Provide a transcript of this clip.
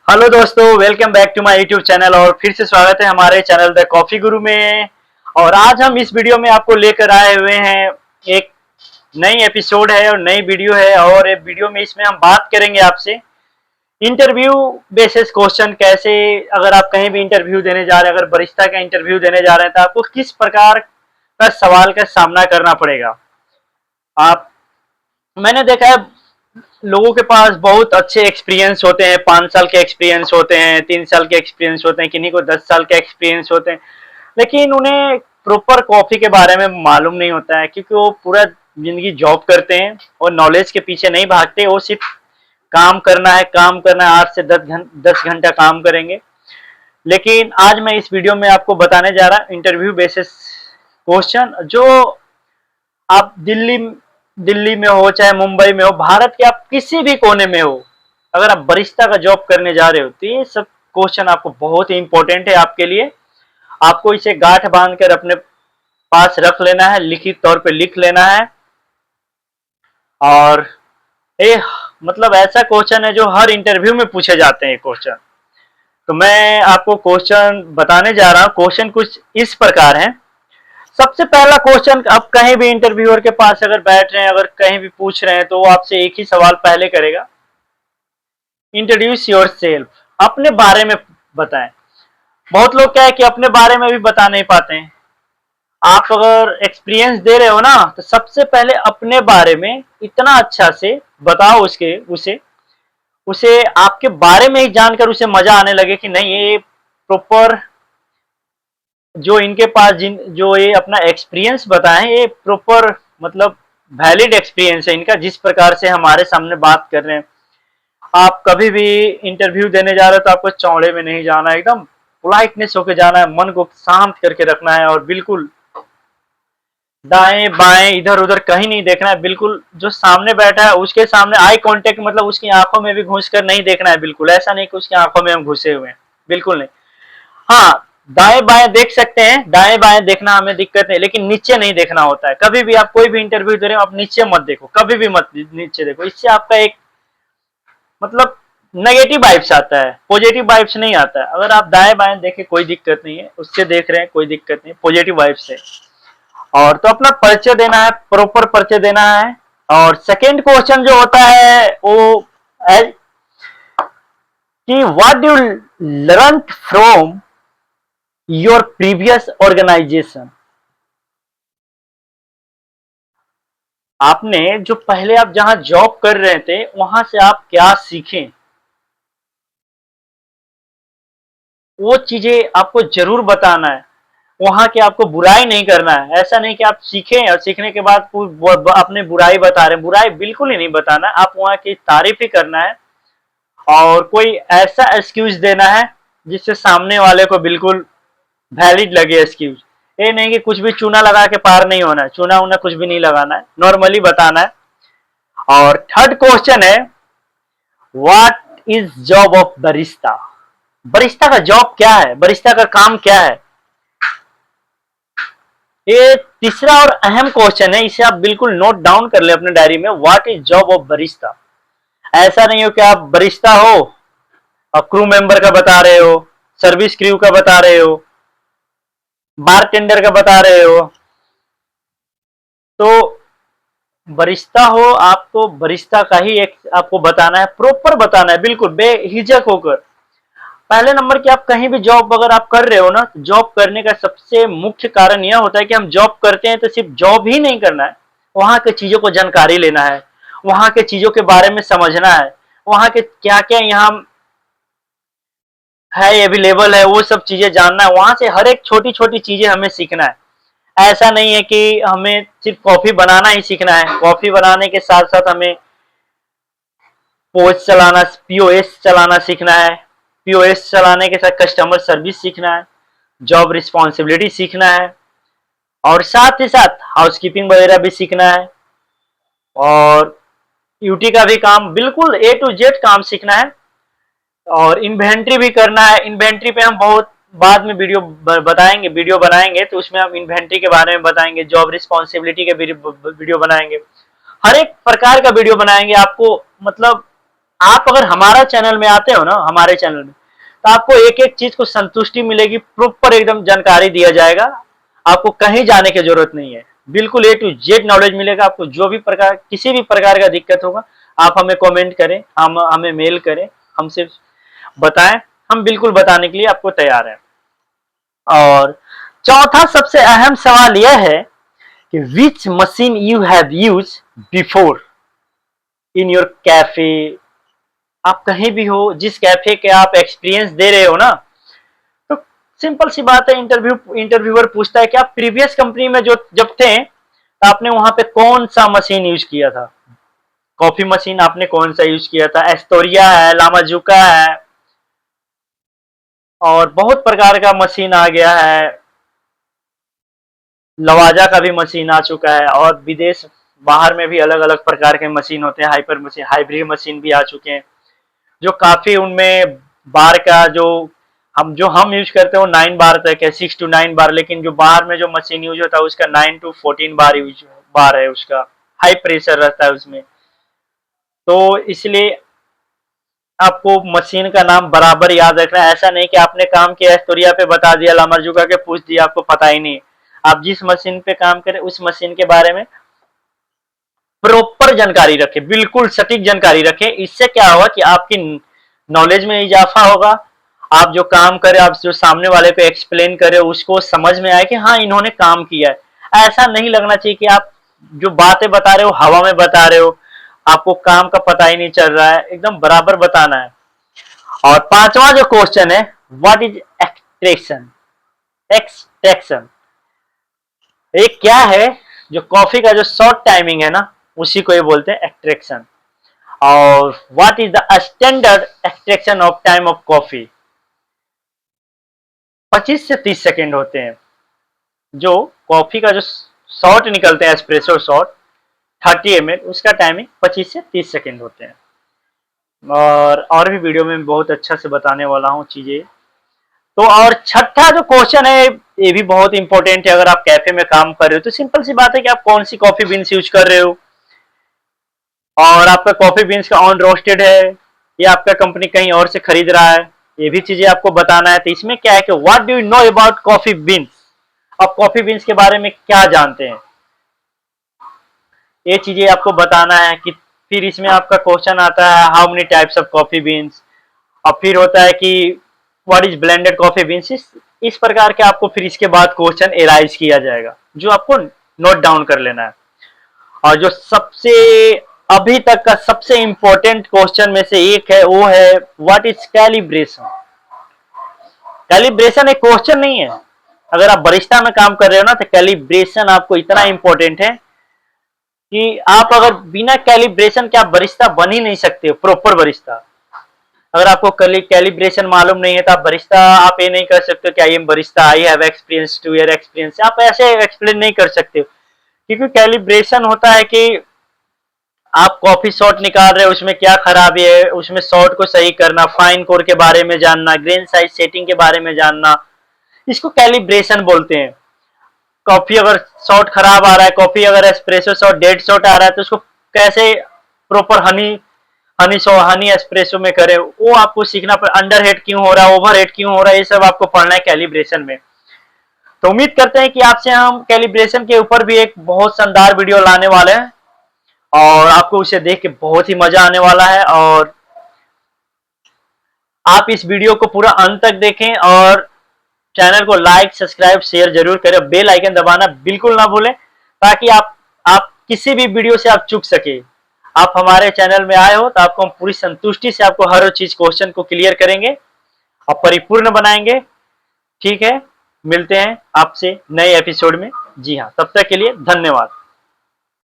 Hello दोस्तों, welcome back to my YouTube channel और फिर से स्वागत है हमारे चैनल द कॉफी गुरु में। और आज हम इस वीडियो में आपको लेकर आए हुए हैं एक नई एपिसोड है और नई वीडियो है। और ये वीडियो में इसमें हम बात करेंगे आपसे इंटरव्यू बेसिस क्वेश्चन। कैसे अगर आप कहीं भी इंटरव्यू देने जा रहे हैं, अगर बरिस्ता का इंटरव्यू देने जा रहे हैं तो आपको किस प्रकार का सवाल का सामना करना पड़ेगा। आप मैंने देखा है लोगों के पास बहुत अच्छे एक्सपीरियंस होते हैं, 5 साल के एक्सपीरियंस होते हैं, 3 साल के एक्सपीरियंस होते हैं, किन्हीं को 10 साल के एक्सपीरियंस होते हैं, लेकिन उन्हें प्रॉपर कॉफी के बारे में मालूम नहीं होता है क्योंकि वो पूरा जिंदगी जॉब करते हैं और नॉलेज के पीछे नहीं भागते। वो सिर्फ काम करना है, काम करना है, 8 से 10 घंटा काम करेंगे। लेकिन आज मैं इस वीडियो में आपको बताने जा रहा हूँ इंटरव्यू बेसिस क्वेश्चन, जो आप दिल्ली दिल्ली में हो चाहे मुंबई में हो, भारत के आप किसी भी कोने में हो, अगर आप बरिस्ता का जॉब करने जा रहे हो तो ये सब क्वेश्चन आपको बहुत ही इंपॉर्टेंट है आपके लिए। आपको इसे गांठ बांध कर अपने पास रख लेना है, लिखित तौर पे लिख लेना है। और ये मतलब ऐसा क्वेश्चन है जो हर इंटरव्यू में पूछे जाते हैं क्वेश्चन। तो मैं आपको क्वेश्चन बताने जा रहा हूँ। क्वेश्चन कुछ इस प्रकार है। सबसे पहला क्वेश्चन, आप कहीं भी इंटरव्यूअर के पास अगर बैठ रहे हैं, अगर कहीं भी पूछ रहे हैं, तो वो आपसे एक ही सवाल पहले करेगा, इंट्रोड्यूस योर सेल्फ, अपने बारे में बताएं। बहुत लोग क्या है कि अपने बारे में भी बता नहीं पाते हैं। आप अगर एक्सपीरियंस दे रहे हो ना, तो सबसे पहले अपने बारे में इतना अच्छा से बताओ उसके उसे उसे आपके बारे में ही जानकर उसे मजा आने लगे कि नहीं, ये प्रॉपर जो इनके पास जो ये अपना एक्सपीरियंस बताएं, ये प्रॉपर मतलब वैलिड एक्सपीरियंस है इनका, जिस प्रकार से हमारे सामने बात कर रहे हैं। आप कभी भी इंटरव्यू देने जा रहे हो तो आपको चौड़े में नहीं जाना है, एकदम पोलाइटनेस होकर जाना है, मन को शांत करके रखना है और बिल्कुल दाएं बाएं इधर उधर कहीं नहीं देखना है। बिल्कुल जो सामने बैठा है उसके सामने आई कांटेक्ट, मतलब उसकी आंखों में भी घुस कर नहीं देखना है। बिल्कुल ऐसा नहीं कि उसकी आंखों में हम घुसे हुए हैं, बिल्कुल नहीं। हाँ, दाएं बाएं देख सकते हैं, दाएं बाएं देखना हमें दिक्कत नहीं, लेकिन नीचे नहीं देखना होता है। कभी भी आप कोई भी इंटरव्यू दे रहे हो, आप नीचे मत देखो, कभी भी मत नीचे देखो। इससे आपका एक मतलब नेगेटिव वाइब्स आता है, पॉजिटिव वाइब्स नहीं आता है। अगर आप दाएं बाएं देखें कोई दिक्कत नहीं है, उससे देख रहे हैं कोई दिक्कत नहीं, पॉजिटिव वाइब्स है। और तो अपना परिचय देना है, प्रॉपर परिचय देना है। और सेकेंड क्वेश्चन जो होता है वो है कि what do learn from your previous organisation. आपने जो पहले आप जहां जॉब कर रहे थे वहां से आप क्या सीखें, वो चीजें आपको जरूर बताना है। वहां की आपको बुराई नहीं करना है। ऐसा नहीं कि आप सीखें और सीखने के बाद अपने बुराई बता रहे हैं, बुराई बिल्कुल ही नहीं बताना है। आप वहां की तारीफ ही करना है और कोई ऐसा एक्सक्यूज देना है जिससे सामने वाले को बिल्कुल वैलिड लगे एक्सक्यूज। ये नहीं कि कुछ भी चूना लगा के पार नहीं होना है, चूना उना कुछ भी नहीं लगाना है, नॉर्मली बताना है। और थर्ड क्वेश्चन है, what is job of Barista. Barista का जॉब क्या है, बरिस्ता का काम क्या है। ये तीसरा और अहम क्वेश्चन है, इसे आप बिल्कुल नोट डाउन कर ले अपने डायरी में। What is job of Barista. ऐसा नहीं हो कि आप बरिस्ता हो और क्रू मेंबर का बता रहे हो, सर्विस क्रू का बता रहे हो, बार टेंडर का बता रहे हो। तो बरिस्ता हो, आपको बरिस्ता का ही एक आपको बताना है, प्रॉपर बताना है, बिल्कुल बेहिचक होकर। पहले नंबर की आप कहीं भी जॉब अगर आप कर रहे हो ना, जॉब करने का सबसे मुख्य कारण यह होता है कि हम जॉब करते हैं तो सिर्फ जॉब ही नहीं करना है, वहां के चीजों को जानकारी लेना है, वहां के चीजों के बारे में समझना है, वहां के क्या क्या यहाँ है, अवेलेबल है, वो सब चीजें जानना है। वहां से हर एक छोटी छोटी चीजें हमें सीखना है। ऐसा नहीं है कि हमें सिर्फ कॉफी बनाना ही सीखना है, कॉफी बनाने के साथ साथ हमें पोच चलाना, पीओएस चलाना सीखना है, पीओएस चलाने के साथ कस्टमर सर्विस सीखना है, जॉब रिस्पॉन्सिबिलिटी सीखना है, और साथ ही साथ हाउसकीपिंग वगैरह भी सीखना है। और यूटी का भी काम, बिल्कुल ए टू जेड काम सीखना है। और इन्वेंट्री भी करना है। इन्वेंट्री पे हम बहुत बाद में वीडियो बताएंगे, वीडियो बनाएंगे तो उसमें हम इन्वेंट्री के बारे में बताएंगे, जॉब रिस्पॉन्सिबिलिटी के वीडियो बनाएंगे, हर एक प्रकार का वीडियो बनाएंगे आपको। मतलब आप अगर हमारा चैनल में आते हो ना, हमारे चैनल में, तो आपको एक एक चीज को संतुष्टि मिलेगी, प्रॉपर एकदम जानकारी दिया जाएगा। आपको कहीं जाने की जरूरत नहीं है, बिल्कुल ए टू जेड नॉलेज मिलेगा आपको। जो भी प्रकार, किसी भी प्रकार का दिक्कत होगा, आप हमें कमेंट करें, हम हमें मेल करें, हमसे बताएं, हम बिल्कुल बताने के लिए आपको तैयार हैं। और चौथा सबसे अहम सवाल यह है कि विच machine you have use before in your cafe. आप कहीं भी हो, जिस कैफे के आप एक्सपीरियंस दे रहे हो ना, तो सिंपल सी बात है, इंटरव्यूअर पूछता है कि आप प्रीवियस कंपनी में जो जब थे, तो आपने वहां पे कौन सा मशीन यूज किया था। कॉफी मशीन आपने कौन सा यूज किया था, एस्टोरिया है, लामाजुका है, और बहुत प्रकार का मशीन आ गया है, लवाजा का भी मशीन आ चुका है, और विदेश बाहर में भी अलग अलग प्रकार के मशीन होते हैं, हाइपर मशीन, हाइब्रिड मशीन भी आ चुके हैं, जो काफी उनमें बार का जो हम यूज करते हैं वो 9 बार तक है, 6 to 9 बार, लेकिन जो बाहर में जो मशीन यूज होता है उसका 9 to 14 बार है, उसका हाई प्रेशर रहता है उसमें। तो इसलिए आपको मशीन का नाम बराबर याद रखना है। ऐसा नहीं कि आपने काम किया एस्टोरिया पे बता दिया, लामरजुका के पूछ दिया, आपको पता ही नहीं। आप जिस मशीन पे काम करें उस मशीन के बारे में प्रॉपर जानकारी रखें, बिल्कुल सटीक जानकारी रखें। इससे क्या होगा कि आपकी नॉलेज में इजाफा होगा, आप जो काम करें, आप जो सामने वाले को एक्सप्लेन करें, उसको समझ में आए कि हाँ इन्होंने काम किया है। ऐसा नहीं लगना चाहिए कि आप जो बातें बता रहे हो हवा में बता रहे हो, आपको काम का पता ही नहीं चल रहा है, एकदम बराबर बताना है। और पांचवा जो क्वेश्चन है, व्हाट इज एक्सट्रैक्शन। एक्सट्रैक्शन ये क्या है, जो कॉफी का जो शॉर्ट टाइमिंग है ना, उसी को ये बोलते हैं एक्सट्रैक्शन। और what is the standard extraction of time of coffee. 25 से 30 सेकेंड होते हैं। जो कॉफी का जो शॉट निकलते हैं, एस्प्रेसो शॉट 30 ml, उसका टाइमिंग 25 से 30 सेकेंड होते हैं। और भी वीडियो में बहुत अच्छा से बताने वाला हूँ चीजें। तो और छठा जो क्वेश्चन है, ये भी बहुत इंपॉर्टेंट है। अगर आप कैफे में काम कर रहे हो तो सिंपल सी बात है कि आप कौन सी कॉफी बीन्स यूज कर रहे हो, और आपका कॉफी बीन्स का ऑन रोस्टेड है या आपका कंपनी कहीं और से खरीद रहा है, ये भी चीजें आपको बताना है। तो इसमें क्या है कि what do you know about coffee beans, आप कॉफी बीन्स के बारे में क्या जानते हैं, ये चीजें आपको बताना है। कि फिर इसमें आपका क्वेश्चन आता है how many types of coffee beans, और फिर होता है कि what is blended coffee beans. इस प्रकार के आपको फिर इसके बाद क्वेश्चन एराइज किया जाएगा, जो आपको नोट डाउन कर लेना है। और जो सबसे अभी तक का सबसे इंपॉर्टेंट क्वेश्चन में से एक है, वो है व्हाट इज कैलिब्रेशन। कैलिब्रेशन एक क्वेश्चन नहीं है। अगर आप बरिस्टा में काम कर रहे हो ना, तो कैलिब्रेशन आपको इतना इंपॉर्टेंट है कि आप अगर बिना कैलिब्रेशन के आप बरिस्ता बन ही नहीं सकते हो, प्रॉपर बरिस्ता। अगर आपको कैलिब्रेशन मालूम नहीं है तो आप बरिस्ता, आप ये नहीं कर सकते कि I am Barista, I have experience 2 year experience, आप ऐसे एक्सप्लेन नहीं कर सकते हो। क्योंकि कैलिब्रेशन होता है कि आप कॉफी शॉट निकाल रहे हो, उसमें क्या खराबी है, उसमें शॉट को सही करना, फाइन कोर के बारे में जानना, ग्रेन साइज सेटिंग के बारे में जानना, इसको कैलिब्रेशन बोलते हैं। कॉफी अगर शॉट खराब आ रहा है, कॉफी अगर एस्प्रेसो शॉट डेड शॉट आ रहा है, तो उसको कैसे प्रॉपर हनी एस्प्रेसो में करे, वो आपको सीखना पड़े। अंडर हेड क्यों हो रहा है, ओवर हेड क्यों हो रहा है, ये सब आपको पढ़ना है कैलिब्रेशन में। तो उम्मीद करते हैं कि आपसे हम कैलिब्रेशन के ऊपर भी एक बहुत शानदार वीडियो लाने वाले हैं, और आपको उसे देख के बहुत ही मजा आने वाला है। और आप इस वीडियो को पूरा अंत तक देखें, और चैनल को लाइक सब्सक्राइब शेयर जरूर करें, बेल आइकन दबाना बिल्कुल ना भूलें, ताकि आप किसी भी वीडियो से आप चूक सके। आप हमारे चैनल में आए हो तो आपको हम पूरी संतुष्टि से आपको हर चीज क्वेश्चन को क्लियर करेंगे और परिपूर्ण बनाएंगे। ठीक है, मिलते हैं आपसे नए एपिसोड में। जी हाँ, तब तक के लिए धन्यवाद।